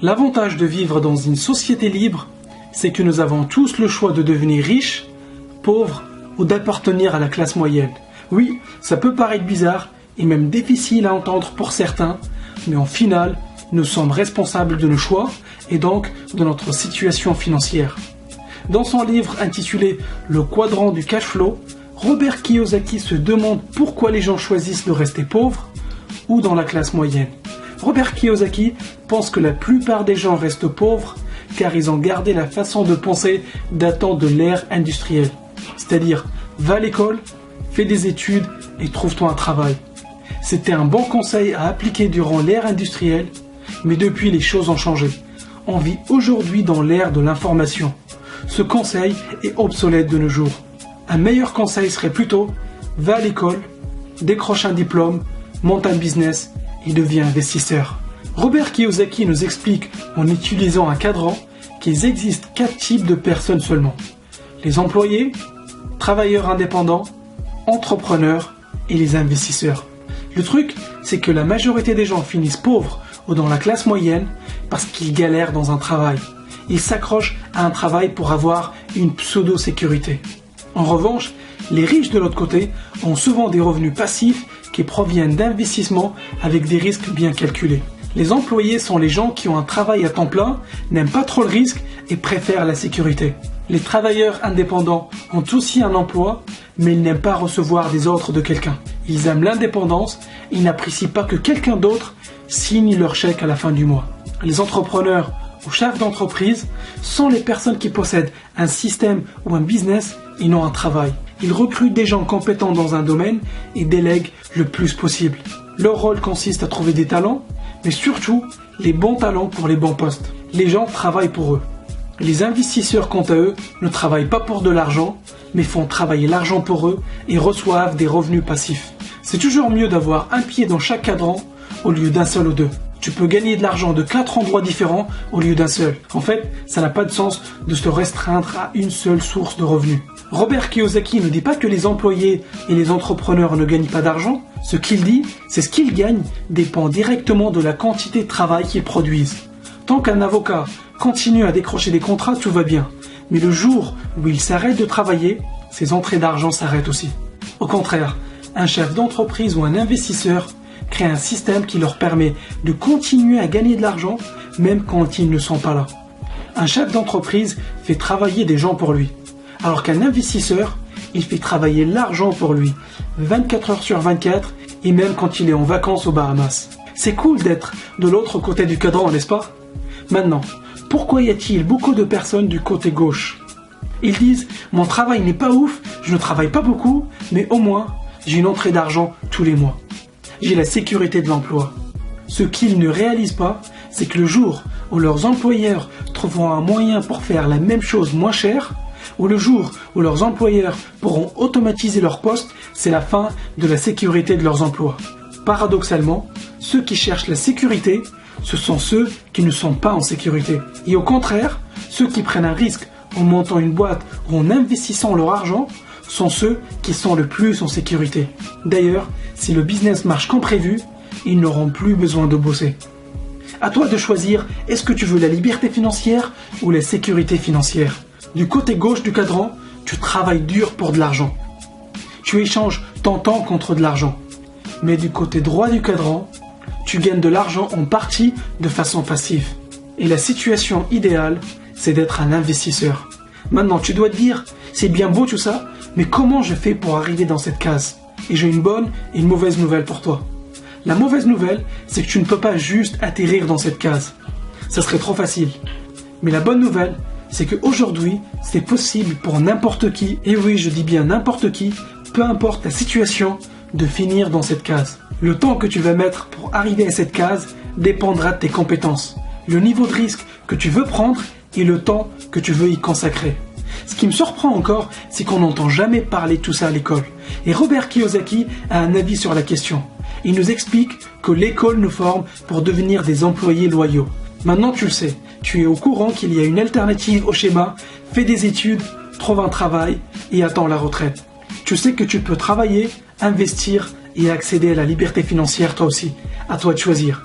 L'avantage de vivre dans une société libre, c'est que nous avons tous le choix de devenir riches, pauvres ou d'appartenir à la classe moyenne. Oui, ça peut paraître bizarre et même difficile à entendre pour certains, mais en final, nous sommes responsables de nos choix et donc de notre situation financière. Dans son livre intitulé « Le quadrant du cash flow », Robert Kiyosaki se demande pourquoi les gens choisissent de rester pauvres ou dans la classe moyenne. Robert Kiyosaki pense que la plupart des gens restent pauvres car ils ont gardé la façon de penser datant de l'ère industrielle. C'est-à-dire, va à l'école, fais des études et trouve-toi un travail. C'était un bon conseil à appliquer durant l'ère industrielle, mais depuis les choses ont changé. On vit aujourd'hui dans l'ère de l'information. Ce conseil est obsolète de nos jours. Un meilleur conseil serait plutôt, va à l'école, décroche un diplôme, monte un business et deviens investisseur. Robert Kiyosaki nous explique en utilisant un cadran qu'il existe 4 types de personnes seulement. Les employés, travailleurs indépendants, entrepreneurs et les investisseurs. Le truc, c'est que la majorité des gens finissent pauvres ou dans la classe moyenne parce qu'ils galèrent dans un travail. Ils s'accrochent à un travail pour avoir une pseudo-sécurité. En revanche, les riches de l'autre côté ont souvent des revenus passifs qui proviennent d'investissements avec des risques bien calculés. Les employés sont les gens qui ont un travail à temps plein, n'aiment pas trop le risque et préfèrent la sécurité. Les travailleurs indépendants ont aussi un emploi, mais ils n'aiment pas recevoir des ordres de quelqu'un. Ils aiment l'indépendance, ils n'apprécient pas que quelqu'un d'autre signe leur chèque à la fin du mois. Les entrepreneurs ou chefs d'entreprise sont les personnes qui possèdent un système ou un business et non un travail. Ils recrutent des gens compétents dans un domaine et délèguent le plus possible. Leur rôle consiste à trouver des talents, mais surtout les bons talents pour les bons postes. Les gens travaillent pour eux. Les investisseurs, quant à eux, ne travaillent pas pour de l'argent, mais font travailler l'argent pour eux et reçoivent des revenus passifs. C'est toujours mieux d'avoir un pied dans chaque cadran au lieu d'un seul ou deux. Tu peux gagner de l'argent de 4 endroits différents au lieu d'un seul. En fait, ça n'a pas de sens de se restreindre à une seule source de revenus. Robert Kiyosaki ne dit pas que les employés et les entrepreneurs ne gagnent pas d'argent. Ce qu'il dit, c'est ce qu'ils gagnent dépend directement de la quantité de travail qu'ils produisent. Tant qu'un avocat continue à décrocher des contrats, tout va bien. Mais le jour où il s'arrête de travailler, ses entrées d'argent s'arrêtent aussi. Au contraire, un chef d'entreprise ou un investisseur crée un système qui leur permet de continuer à gagner de l'argent même quand ils ne sont pas là. Un chef d'entreprise fait travailler des gens pour lui, alors qu'un investisseur, il fait travailler l'argent pour lui 24 heures sur 24 et même quand il est en vacances aux Bahamas. C'est cool d'être de l'autre côté du cadran, n'est-ce pas? Maintenant, pourquoi y a-t-il beaucoup de personnes du côté gauche? Ils disent « Mon travail n'est pas ouf, je ne travaille pas beaucoup, mais au moins, j'ai une entrée d'argent tous les mois. J'ai la sécurité de l'emploi. » Ce qu'ils ne réalisent pas, c'est que le jour où leurs employeurs trouveront un moyen pour faire la même chose moins cher, ou le jour où leurs employeurs pourront automatiser leur poste, c'est la fin de la sécurité de leurs emplois. Paradoxalement, ceux qui cherchent la sécurité, ce sont ceux qui ne sont pas en sécurité. Et au contraire, ceux qui prennent un risque en montant une boîte ou en investissant leur argent, sont ceux qui sont le plus en sécurité. D'ailleurs, si le business marche comme prévu, ils n'auront plus besoin de bosser. À toi de choisir, est-ce que tu veux la liberté financière ou la sécurité financière? Du côté gauche du cadran, tu travailles dur pour de l'argent. Tu échanges ton temps contre de l'argent. Mais du côté droit du cadran, tu gagnes de l'argent en partie de façon passive. Et la situation idéale, c'est d'être un investisseur. Maintenant, tu dois te dire, c'est bien beau tout ça, mais comment je fais pour arriver dans cette case? Et j'ai une bonne et une mauvaise nouvelle pour toi. La mauvaise nouvelle, c'est que tu ne peux pas juste atterrir dans cette case. Ça serait trop facile. Mais la bonne nouvelle, c'est qu'aujourd'hui, c'est possible pour n'importe qui, et oui, je dis bien n'importe qui, peu importe la situation, de finir dans cette case. Le temps que tu vas mettre pour arriver à cette case dépendra de tes compétences, le niveau de risque que tu veux prendre et le temps que tu veux y consacrer. Ce qui me surprend encore, c'est qu'on n'entend jamais parler de tout ça à l'école. Et Robert Kiyosaki a un avis sur la question. Il nous explique que l'école nous forme pour devenir des employés loyaux. Maintenant tu le sais, tu es au courant qu'il y a une alternative au schéma, fais des études, trouve un travail et attends la retraite. Tu sais que tu peux travailler, investir et accéder à la liberté financière toi aussi. À toi de choisir.